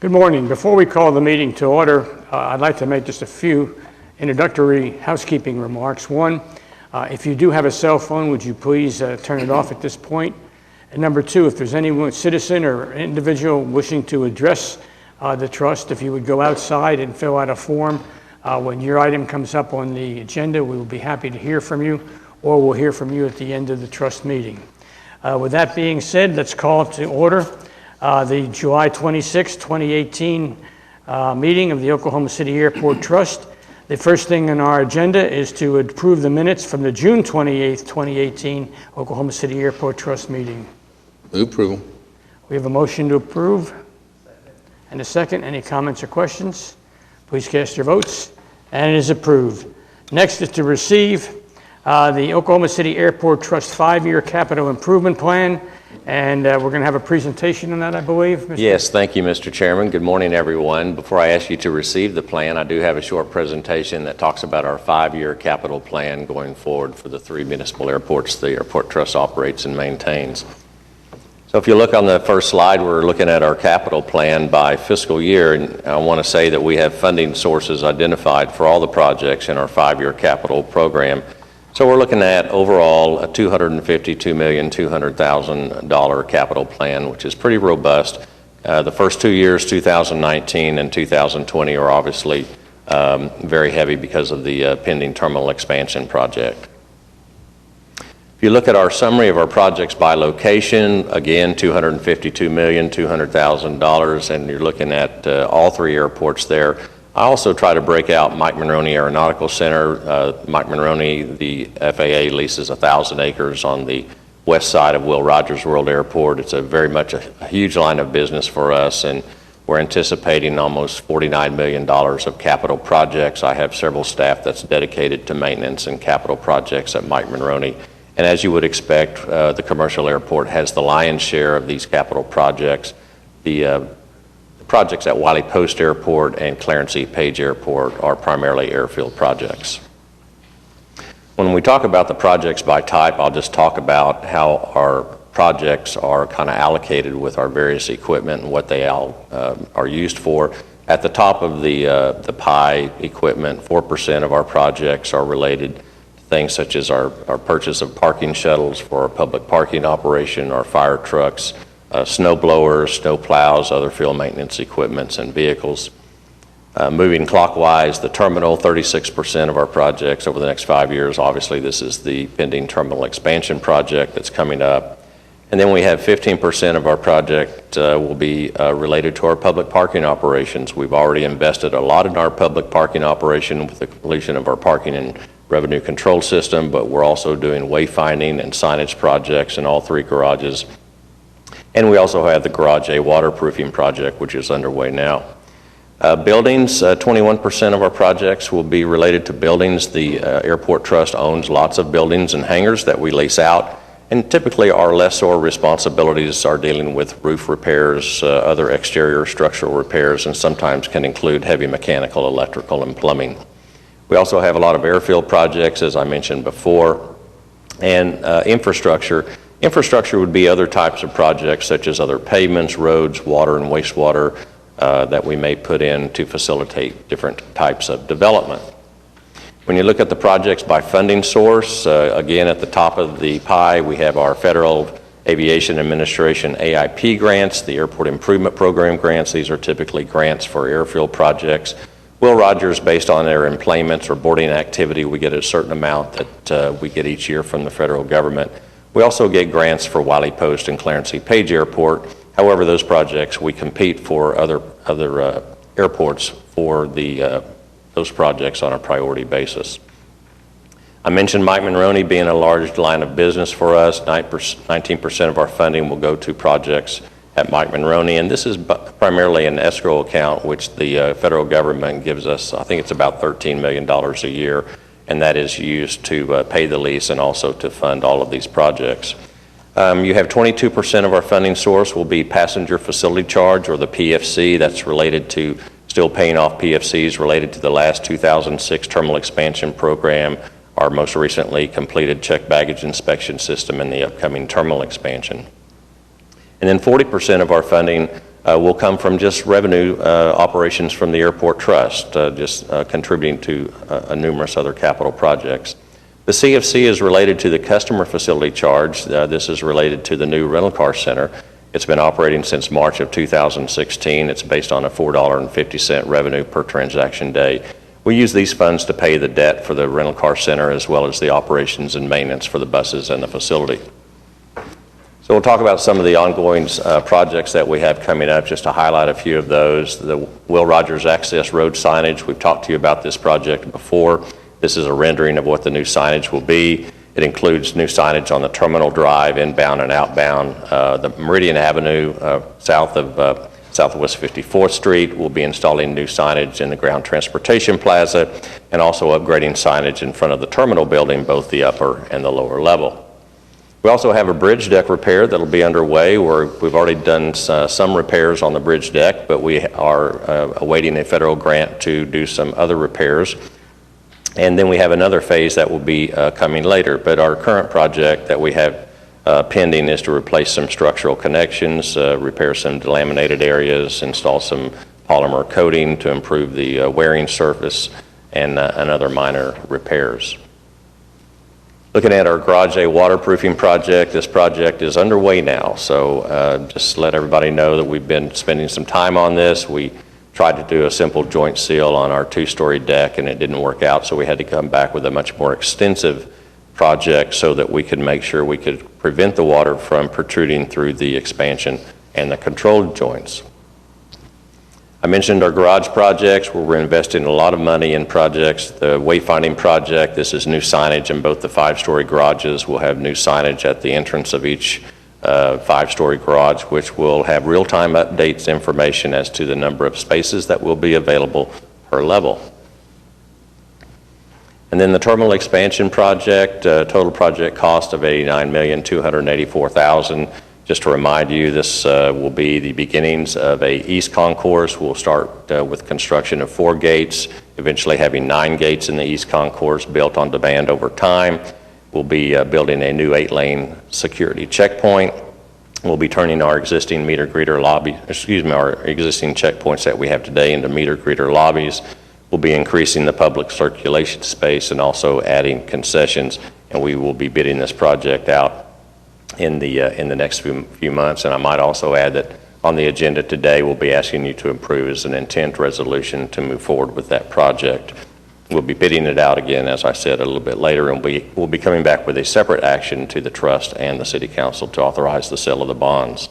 Good morning. Before we call the meeting to order, I'd like to make just a few introductory housekeeping remarks. One, if you do have a cell phone, would you please turn it off at this point? And number two, if there's any citizen or individual wishing to address the trust, if you would go outside and fill out a form. When your item comes up on the agenda, we will be happy to hear from you, or we'll hear from you at the end of the trust meeting. With that being said, let's call to order the July 26, 2018 meeting of the Oklahoma City Airport Trust. The first thing on our agenda is to approve the minutes from the June 28, 2018 Oklahoma City Airport Trust meeting. Move approval. We have a motion to approve and a second. Any comments or questions? Please cast your votes, and it is approved. Next is to receive the Oklahoma City Airport Trust 5-year capital improvement plan, and we're going to have a presentation on that, I believe. Mr. Yes, thank you, Mr. Chairman. Good morning, everyone. Before I ask you to receive the plan, I do have a short presentation that talks about our 5-year capital plan going forward for the 3 municipal airports the Airport Trust operates and maintains. So if you look on the first slide, we're looking at our capital plan by fiscal year, and I want to say that we have funding sources identified for all the projects in our 5-year capital program. So we're looking at overall a $252,200,000 capital plan, which is pretty robust. The first 2 years, 2019 and 2020, are obviously very heavy because of the pending terminal expansion project. If you look at our summary of our projects by location, again, $252,200,000, and you're looking at all 3 airports there. I also try to break out Mike Monroney Aeronautical Center. Mike Monroney, the FAA leases 1,000 acres on the west side of Will Rogers World Airport. It's very much a huge line of business for us, and we're anticipating almost $49 million of capital projects. I have several staff that's dedicated to maintenance and capital projects at Mike Monroney. And as you would expect, the commercial airport has the lion's share of these capital projects. The projects at Wiley Post Airport and Clarence E. Page Airport are primarily airfield projects. When we talk about the projects by type, I'll just talk about how our projects are kind of allocated with our various equipment and what they all are used for. At the top of the pie equipment, 4% of our projects are related to things such as our purchase of parking shuttles for our public parking operation, our fire trucks, snow blowers, snow plows, other field maintenance equipments and vehicles. Moving clockwise, the terminal, 36% of our projects over the next 5 years. Obviously, this is the pending terminal expansion project that's coming up. And then we have 15% of our project will be related to our public parking operations. We've already invested a lot in our public parking operation with the completion of our parking and revenue control system, but we're also doing wayfinding and signage projects in all 3 garages. And we also have the Garage A waterproofing project, which is underway now. Buildings, 21% of our projects will be related to buildings. The Airport Trust owns lots of buildings and hangars that we lease out. And typically our lessor responsibilities are dealing with roof repairs, other exterior structural repairs, and sometimes can include heavy mechanical, electrical, and plumbing. We also have a lot of airfield projects, as I mentioned before, and infrastructure. Infrastructure would be other types of projects such as other pavements, roads, water and wastewater that we may put in to facilitate different types of development. When you look at the projects by funding source, again at the top of the pie we have our Federal Aviation Administration AIP grants, the Airport Improvement Program grants. These are typically grants for airfield projects. Will Rogers, based on their employments or boarding activity, we get a certain amount that we get each year from the federal government. We also get grants for Wiley Post and Clarence E. Page Airport. However, those projects, we compete for other airports for those projects on a priority basis. I mentioned Mike Monroney being a large line of business for us. 19% of our funding will go to projects at Mike Monroney, and this is primarily an escrow account which the federal government gives us. I think it's about $13 million a year, and that is used to pay the lease and also to fund all of these projects. You have 22% of our funding source will be passenger facility charge, or the PFC. That's related to still paying off PFCs related to the last 2006 terminal expansion program, our most recently completed checked baggage inspection system, and the upcoming terminal expansion. And then 40% of our funding will come from just revenue operations from the Airport Trust, just contributing to numerous other capital projects. The CFC is related to the customer facility charge. This is related to the new rental car center. It's been operating since March of 2016. It's based on a $4.50 revenue per transaction day. We use these funds to pay the debt for the rental car center as well as the operations and maintenance for the buses and the facility. So we'll talk about some of the ongoing projects that we have coming up, just to highlight a few of those. The Will Rogers Access Road signage, we've talked to you about this project before. This is a rendering of what the new signage will be. It includes new signage on the Terminal Drive, inbound and outbound. The Meridian Avenue, south of West 54th Street, will be installing new signage in the Ground Transportation Plaza, and also upgrading signage in front of the terminal building, both the upper and the lower level. We also have a bridge deck repair that'll be underway, where we've already done some repairs on the bridge deck, but we are awaiting a federal grant to do some other repairs. And then we have another phase that will be coming later. But our current project that we have pending is to replace some structural connections, repair some delaminated areas, install some polymer coating to improve the wearing surface, and other minor repairs. Looking at our Garage A waterproofing project, this project is underway now. So just let everybody know that we've been spending some time on this. We tried to do a simple joint seal on our two-story deck, and it didn't work out, so we had to come back with a much more extensive project so that we could make sure we could prevent the water from protruding through the expansion and the controlled joints. I mentioned our garage projects, where we're investing a lot of money in projects. The wayfinding project, this is new signage in both the 5-story garages. We'll have new signage at the entrance of each 5-story garage, which will have real-time updates information as to the number of spaces that will be available per level. And then the terminal expansion project, total project cost of $89,284,000. Just to remind you, this will be the beginnings of a east concourse. We'll start with construction of 4 gates, eventually having 9 gates in the east concourse built on demand over time. We'll be building a new 8-lane security checkpoint. We'll be turning our existing meter greeter our existing checkpoints that we have today into meter greeter lobbies. We'll be increasing the public circulation space and also adding concessions, and we will be bidding this project out in the next few months. And I might also add that on the agenda today, we'll be asking you to approve as an intent resolution to move forward with that project. We'll be bidding it out again, as I said, a little bit later, and we'll be coming back with a separate action to the trust and the city council to authorize the sale of the bonds.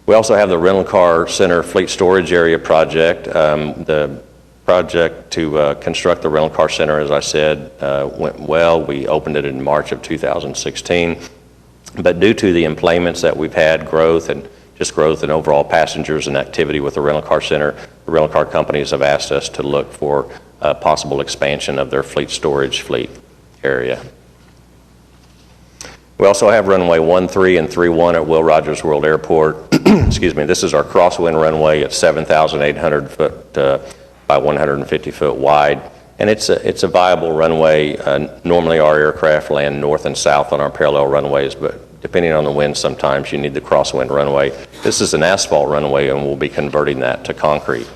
We also have the rental car center fleet storage area project. The project to construct the rental car center, as I said, went well. We opened it in March of 2016. But due to the employments that we've had, growth and overall passengers and activity with the rental car center, the rental car companies have asked us to look for possible expansion of their fleet storage fleet area. We also have runway 13 and 31 at Will Rogers World Airport. Excuse me, this is our crosswind runway at 7,800 foot by 150 foot wide. And it's a viable runway. Normally our aircraft land north and south on our parallel runways, but depending on the wind, sometimes you need the crosswind runway. This is an asphalt runway, and we'll be converting that to concrete.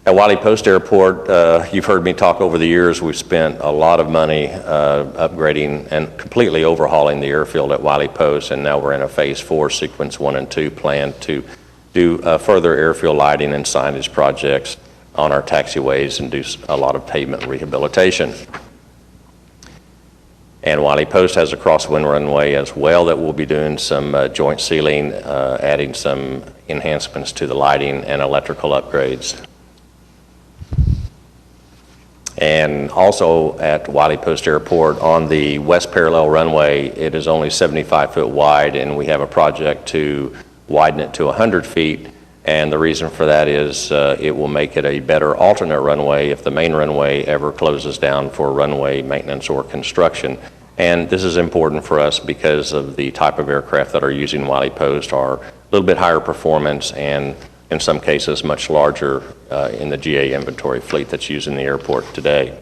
At Wiley Post Airport, you've heard me talk over the years, we've spent a lot of money upgrading and completely overhauling the airfield at Wiley Post, and now we're in a phase 4, sequence 1 and 2 plan to do further airfield lighting and signage projects on our taxiways and do a lot of pavement rehabilitation. And Wiley Post has a crosswind runway as well that we'll be doing some joint sealing, adding some enhancements to the lighting and electrical upgrades. And also at Wiley Post Airport on the west parallel runway, it is only 75 foot wide, and we have a project to widen it to 100 feet. And the reason for that is it will make it a better alternate runway if the main runway ever closes down for runway maintenance or construction. And this is important for us because of the type of aircraft that are using Wiley Post are a little bit higher performance and in some cases much larger in the GA inventory fleet that's using the airport today.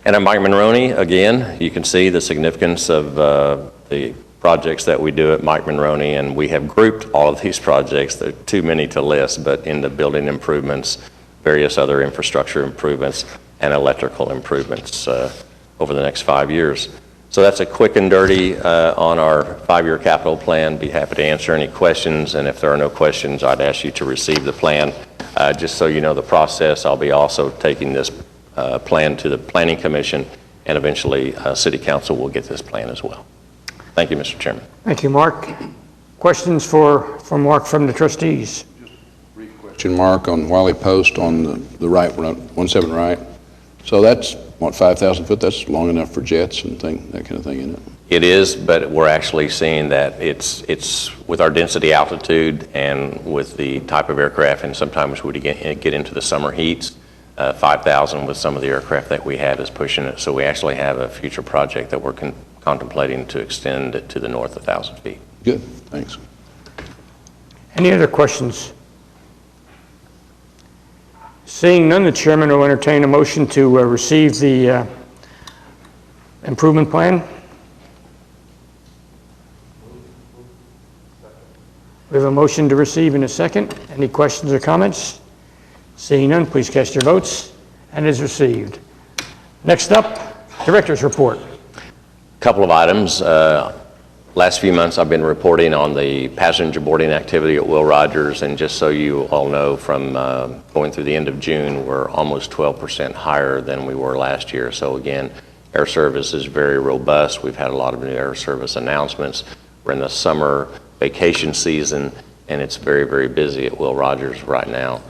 And at Mike Monroney, again, you can see the significance of the projects that we do at Mike Monroney, and we have grouped all of these projects. There are too many to list, but into building improvements, various other infrastructure improvements, and electrical improvements over the next 5 years. So that's a quick and dirty on our 5-year capital plan. Be happy to answer any questions, and if there are no questions, I'd ask you to receive the plan. Just so you know the process, I'll be also taking this plan to the Planning Commission, and eventually City Council will get this plan as well. Thank you, Mr. Chairman. Thank you, Mark. Questions for Mark from the trustees? Brief question, Mark, on Wiley Post on the right, 17 right. So that's, what, 5,000 foot? That's long enough for jets and that kind of thing, isn't it? It is, but we're actually seeing that it's with our density altitude and with the type of aircraft, and sometimes we get into the summer heats, 5,000 with some of the aircraft that we have is pushing it. So we actually have a future project that we're contemplating to extend it to the north 1,000 feet. Good, thanks. Any other questions? Seeing none, the chairman will entertain a motion to receive the improvement plan. We have a motion to receive in a second. Any questions or comments? Seeing none, please cast your votes, and it is received. Next up, Director's Report. Couple of items. Last few months I've been reporting on the passenger boarding activity at Will Rogers, and just so you all know, from going through the end of June, we're almost 12% higher than we were last year. So again, air service is very robust. We've had a lot of new air service announcements. We're in the summer vacation season, and it's very, very busy at Will Rogers right now.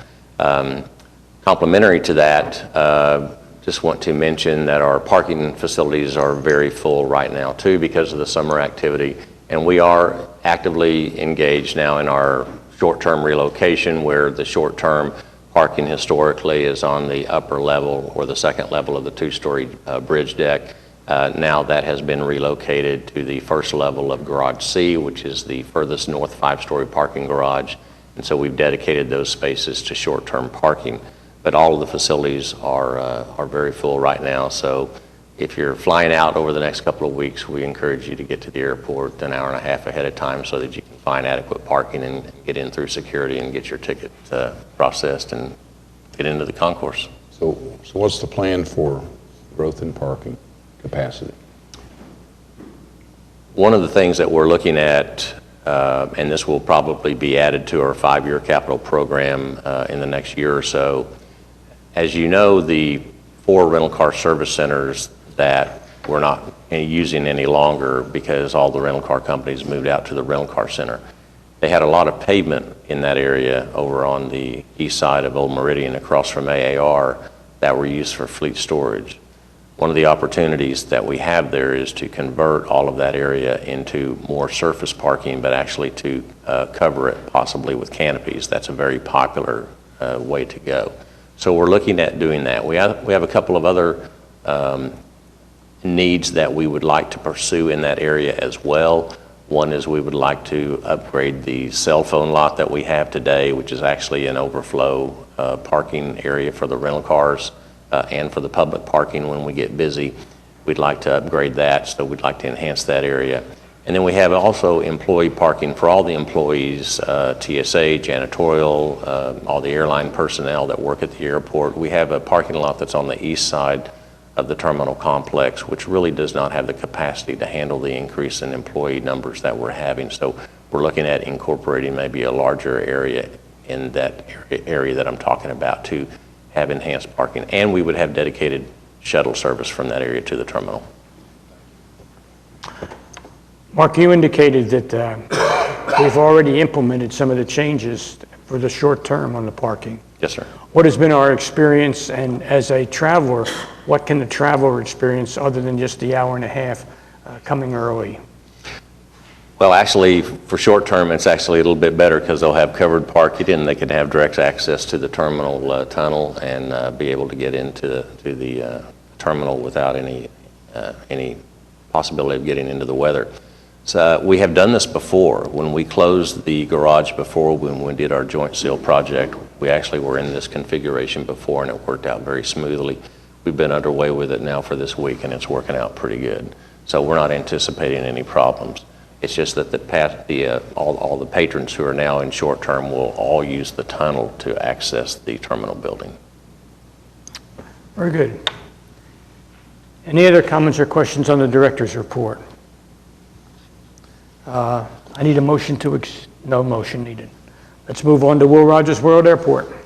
Complementary to that, just want to mention that our parking facilities are very full right now too because of the summer activity, and we are actively engaged now in our short-term relocation, where the short-term parking historically is on the upper level or the second level of the two-story bridge deck. Now that has been relocated to the first level of Garage C, which is the furthest north 5-story parking garage, and so we've dedicated those spaces to short-term parking. But all of the facilities are very full right now. So if you're flying out over the next couple of weeks, we encourage you to get to the airport an hour and a half ahead of time so that you can find adequate parking and get in through security and get your ticket processed and get into the concourse. So what's the plan for growth in parking capacity? One of the things that we're looking at, and this will probably be added to our 5-year capital program in the next year or so. As you know, the 4 rental car service centers that we're not using any longer because all the rental car companies moved out to the rental car center. They had a lot of pavement in that area over on the east side of Old Meridian across from AAR that were used for fleet storage. One of the opportunities that we have there is to convert all of that area into more surface parking, but actually to cover it possibly with canopies. That's a very popular way to go. So we're looking at doing that. We have a couple of other needs that we would like to pursue in that area as well. One is we would like to upgrade the cell phone lot that we have today, which is actually an overflow parking area for the rental cars and for the public parking when we get busy. We'd like to upgrade that, so we'd like to enhance that area. And then we have also employee parking for all the employees, TSA, janitorial, all the airline personnel that work at the airport. We have a parking lot that's on the east side of the terminal complex, which really does not have the capacity to handle the increase in employee numbers that we're having. So we're looking at incorporating maybe a larger area in that area that I'm talking about to have enhanced parking. And we would have dedicated shuttle service from that area to the terminal. Mark, you indicated that we've already implemented some of the changes for the short term on the parking. Yes, sir. What has been our experience, and as a traveler, what can the traveler experience other than just the hour and a half coming early? Well, actually, for short term, it's actually a little bit better because they'll have covered parking and they can have direct access to the terminal tunnel and be able to get into the terminal without any possibility of getting into the weather. So we have done this before. When we closed the garage before, when we did our joint seal project, we actually were in this configuration before and it worked out very smoothly. We've been underway with it now for this week and it's working out pretty good. So we're not anticipating any problems. It's just that all the patrons who are now in short term will all use the tunnel to access the terminal building. Very good. Any other comments or questions on the director's report? I need a motion no motion needed. Let's move on to Will Rogers World Airport.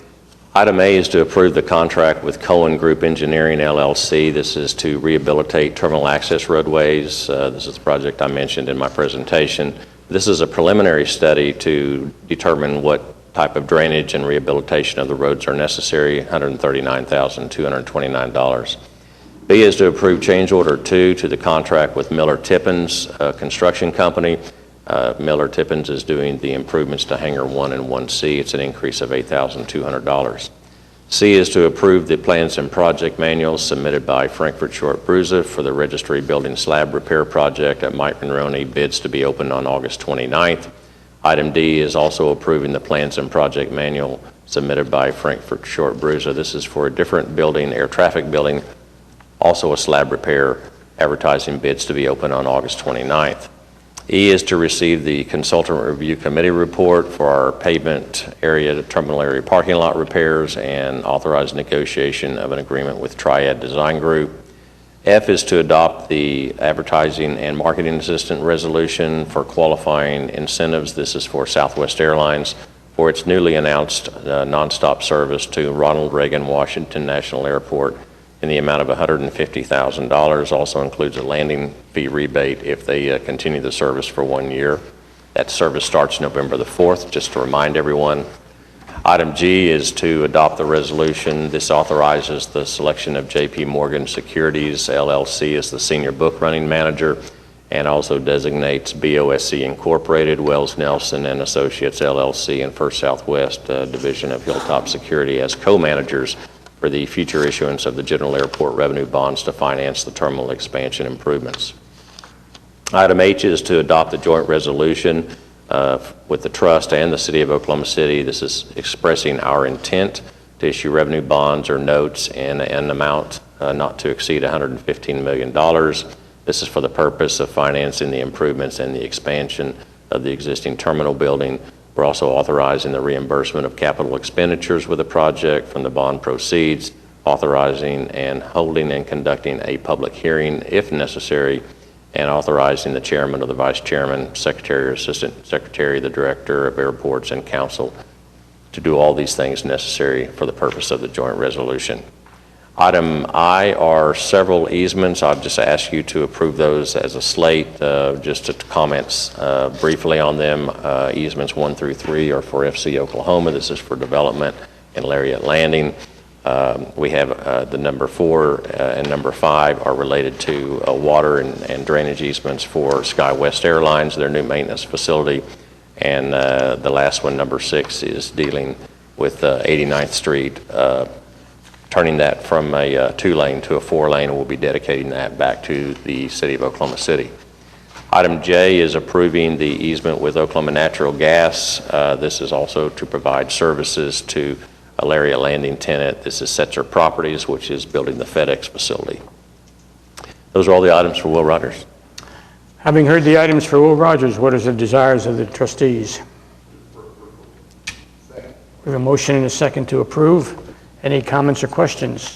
Item A is to approve the contract with Cohen Group Engineering, LLC. This is to rehabilitate terminal access roadways. This is the project I mentioned in my presentation. This is a preliminary study to determine what type of drainage and rehabilitation of the roads are necessary, $139,229. B is to approve change order 2 to the contract with Miller Tippins Construction Company. Miller Tippins is doing the improvements to Hangar 1 and 1C. It's an increase of $8,200. C is to approve the plans and project manuals submitted by Frankfurt Short Bruza for the registry building slab repair project at Mike Monroney, bids to be opened on August 29th. Item D is also approving the plans and project manual submitted by Frankfurt Short Bruza. This is for a different building, air traffic building, also a slab repair, advertising bids to be open on August 29th. E is to receive the consultant review committee report for our pavement area, terminal area parking lot repairs, and authorize negotiation of an agreement with Triad Design Group. F is to adopt the advertising and marketing assistant resolution for qualifying incentives. This is for Southwest Airlines for its newly announced nonstop service to Ronald Reagan Washington National Airport in the amount of $150,000. Also includes a landing fee rebate if they continue the service for 1 year. That service starts November the 4th, just to remind everyone. Item G is to adopt the resolution. This authorizes the selection of J.P. Morgan Securities, LLC as the senior book running manager, and also designates BOSC Incorporated, Wells Nelson and Associates, LLC, and First Southwest Division of Hilltop Security as co-managers for the future issuance of the general airport revenue bonds to finance the terminal expansion improvements. Item H is to adopt the joint resolution with the trust and the city of Oklahoma City. This is expressing our intent to issue revenue bonds or notes in an amount not to exceed $115 million. This is for the purpose of financing the improvements and the expansion of the existing terminal building. We're also authorizing the reimbursement of capital expenditures with the project from the bond proceeds, authorizing and holding and conducting a public hearing if necessary, and authorizing the chairman or the vice chairman, secretary or assistant secretary, the director of airports, and council to do all these things necessary for the purpose of the joint resolution. Item I are several easements. I'll just ask you to approve those as a slate. Just to comment briefly on them. Easements 1 through 3 are for FC Oklahoma. This is for development in Lariat Landing. We have the number 4 and number 5 are related to water and drainage easements for SkyWest Airlines, their new maintenance facility. And the last one, number 6, is dealing with 89th Street, turning that from a 2-lane to a 4-lane, and we'll be dedicating that back to the city of Oklahoma City. Item J is approving the easement with Oklahoma Natural Gas. This is also to provide services to a Lariat Landing tenant. This is Setzer Properties, which is building the FedEx facility. Those are all the items for Will Rogers. Having heard the items for Will Rogers, what is the desires of the trustees? We have a motion and a second to approve. Any comments or questions?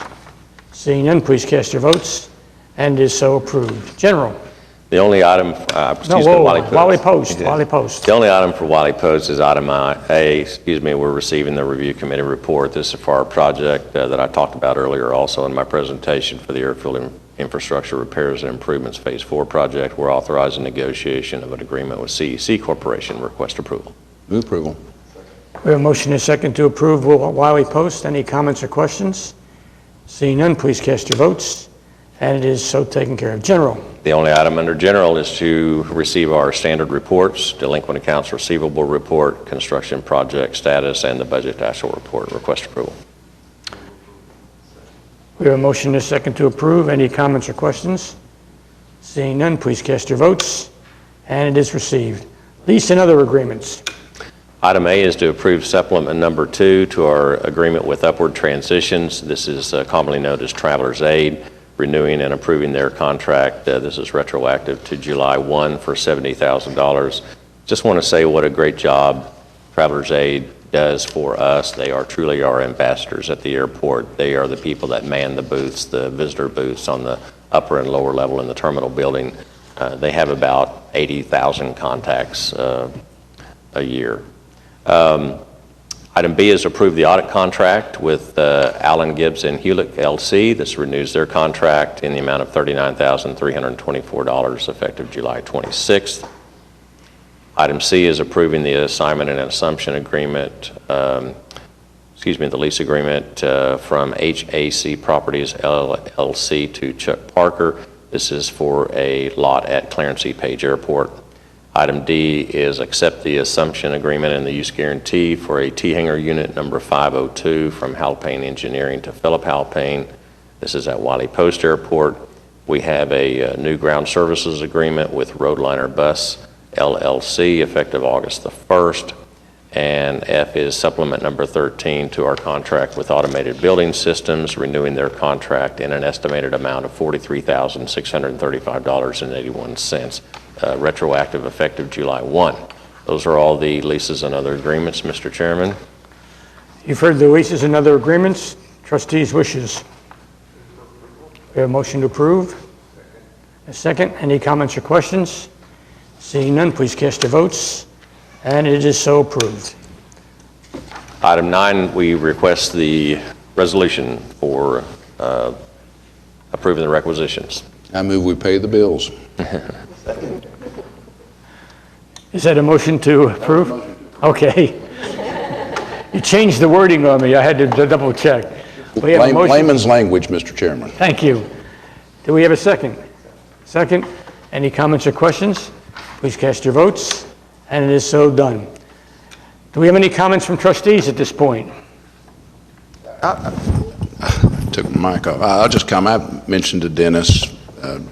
Seeing none, please cast your votes. And is so approved. General. The only item, Wally Post. The only item for Wally Post is item A. We're receiving the review committee report. This is for our project that I talked about earlier also in my presentation for the airfield infrastructure repairs and improvements phase 4 project. We're authorizing negotiation of an agreement with CEC Corporation. Request approval. Move approval. We have a motion and a second to approve Wiley Post. Any comments or questions? Seeing none, please cast your votes. And it is so taken care of. General. The only item under general is to receive our standard reports, delinquent accounts receivable report, construction project status, and the budget to actual report. Request approval. We have a motion and a second to approve. Any comments or questions? Seeing none, please cast your votes. And it is received. Lease and other agreements. Item A is to approve supplement number 2 to our agreement with Upward Transitions. This is commonly known as Traveler's Aid. renewing and approving their contract. This is retroactive to July 1 for $70,000. Just want to say what a great job Travelers Aid does for us. They are truly our ambassadors at the airport. They are the people that man the booths, the visitor booths on the upper and lower level in the terminal building. They have about 80,000 contacts a year. Item B is approve the audit contract with Allen Gibbs and Hewlett LC. This renews their contract in the amount of $39,324 effective July 26th. Item C is approving the assignment and assumption agreement, the lease agreement from HAC Properties LLC to Chuck Parker. This is for a lot at Clarence E. Page Airport. Item D is accept the assumption agreement and the use guarantee for a T-hanger unit number 502 from Halpane Engineering to Philip Halpane. This is at Wiley Post Airport. We have a new ground services agreement with Roadliner Bus LLC effective August the 1st. And F is supplement number 13 to our contract with Automated Building Systems, renewing their contract in an estimated amount of $43,635.81, retroactive effective July 1. Those are all the leases and other agreements, Mr. Chairman. You've heard the leases and other agreements. Trustees' wishes. We have a motion to approve. A second. Any comments or questions? Seeing none, please cast your votes. And it is so approved. Item 9, we request the resolution for approving the requisitions. I move we pay the bills. Is that a motion to approve? Okay. You changed the wording on me. I had to double check. We have a motion. Layman's language, Mr. Chairman. Thank you. Do we have a second? Second. Any comments or questions? Please cast your votes. And it is so done. Do we have any comments from trustees at this point? Took my mic off. I'll just comment. I mentioned to Dennis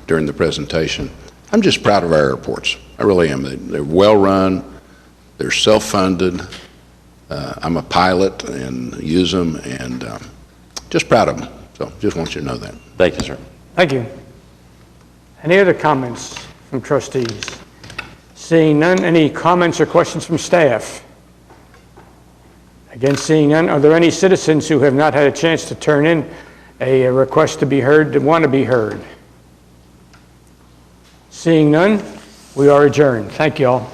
during the presentation, I'm just proud of our airports. I really am. They're well-run. They're self-funded. I'm a pilot and use them, and just proud of them. So just want you to know that. Thank you, sir. Thank you. Any other comments from trustees? Seeing none, any comments or questions from staff? Again, seeing none, are there any citizens who have not had a chance to turn in a request to be heard, that want to be heard? Seeing none, we are adjourned. Thank you all.